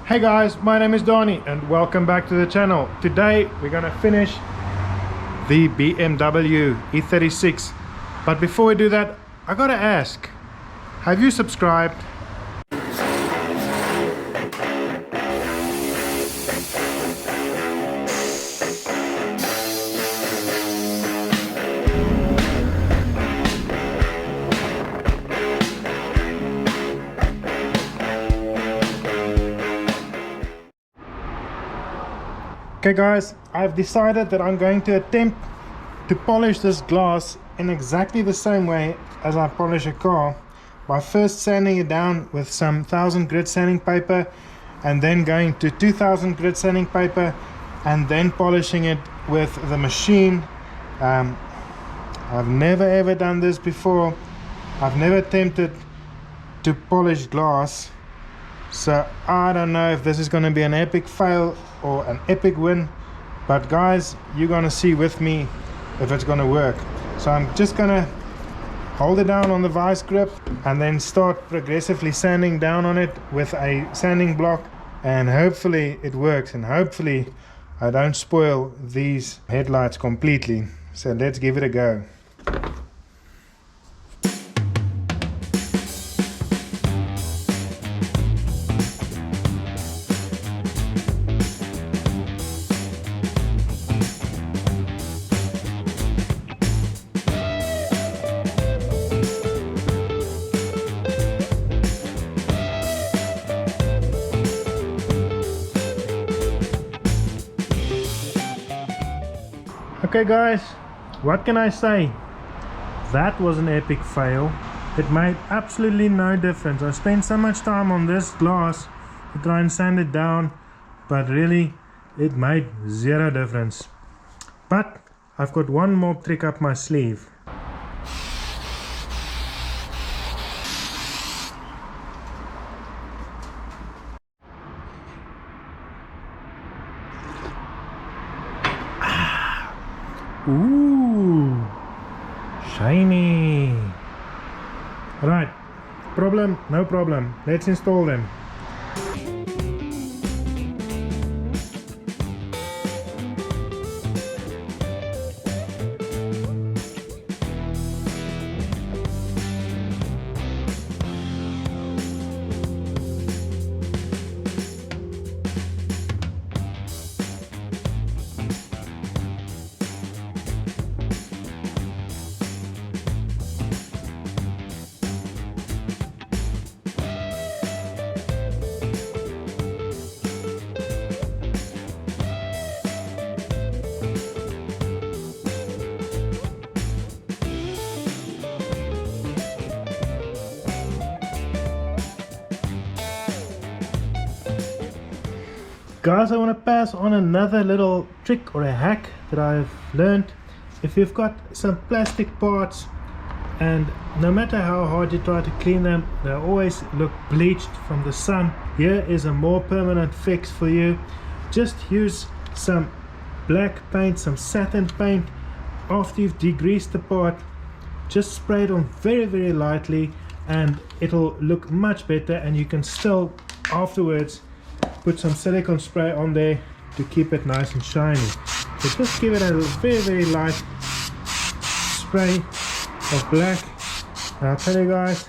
Hey guys, my name is Donnie and welcome back to the channel. Today we're gonna finish the BMW e36. But before we do that, I gotta ask, have you subscribed? Okay guys, I've decided that I'm going to attempt to polish this glass in exactly the same way as I polish a car, by first sanding it down with some 1000 grit sanding paper and then going to 2000 grit sanding paper and then polishing it with the machine. I've never ever done this before. I've never attempted to polish glass, so I don't know if this is going to be an epic fail or an epic win, but guys, you're gonna see with me if it's gonna work. So I'm just gonna hold it down on the vice grip and then start progressively sanding down on it with a sanding block, and hopefully it works and hopefully I don't spoil these headlights completely. So let's give it a go. Okay guys, what can I say? That was an epic fail. It made absolutely no difference. I spent so much time on this glass to try and sand it down, but really it made zero difference. But I've got one more trick up my sleeve. Ooh, shiny. Right, problem, no problem. Let's install them. Guys, I want to pass on another little trick or a hack that I've learned. If you've got some plastic parts and no matter how hard you try to clean them, they always look bleached from the sun, here is a more permanent fix for you. Just use some black paint, some satin paint. After you've degreased the part, just spray it on very lightly and it'll look much better, and you can still afterwards put some silicone spray on there to keep it nice and shiny. So just give it a very light spray of black, and I'll tell you guys,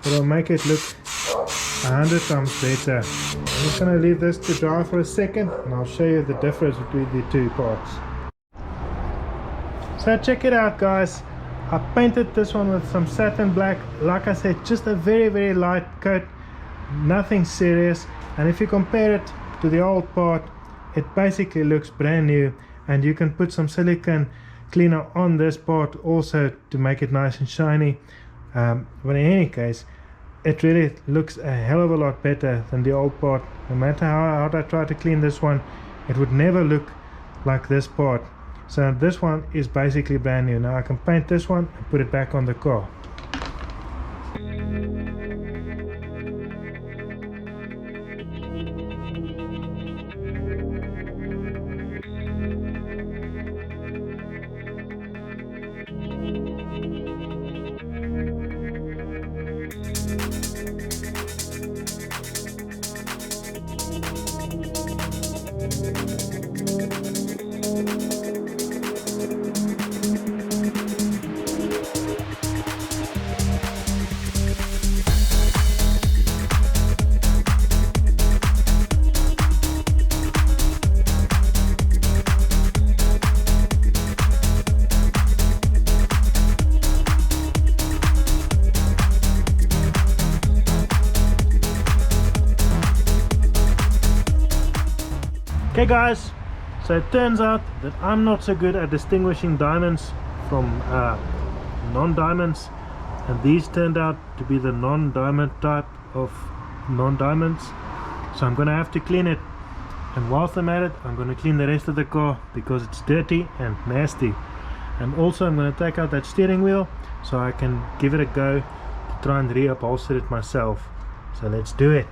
it'll make it look 100 times better. I'm just going to leave this to dry for a second and I'll show you the difference between the two parts. So check it out guys, I painted this one with some satin black. Like I said, just a very light coat, nothing serious. And if you compare it to the old part, it basically looks brand new, and you can put some silicone cleaner on this part also to make it nice and shiny. But in any case, it really looks a hell of a lot better than the old part. No matter how hard I try to clean this one, it would never look like this part. So this one is basically brand new. Now I can paint this one and put it back on the car. Okay guys, so it turns out that I'm not so good at distinguishing diamonds from non-diamonds, and these turned out to be the non-diamond type of non-diamonds, so I'm gonna have to clean it. And whilst I'm at it, I'm gonna clean the rest of the car because it's dirty and nasty. And also I'm gonna take out that steering wheel so I can give it a go to try and reupholster it myself. So let's do it.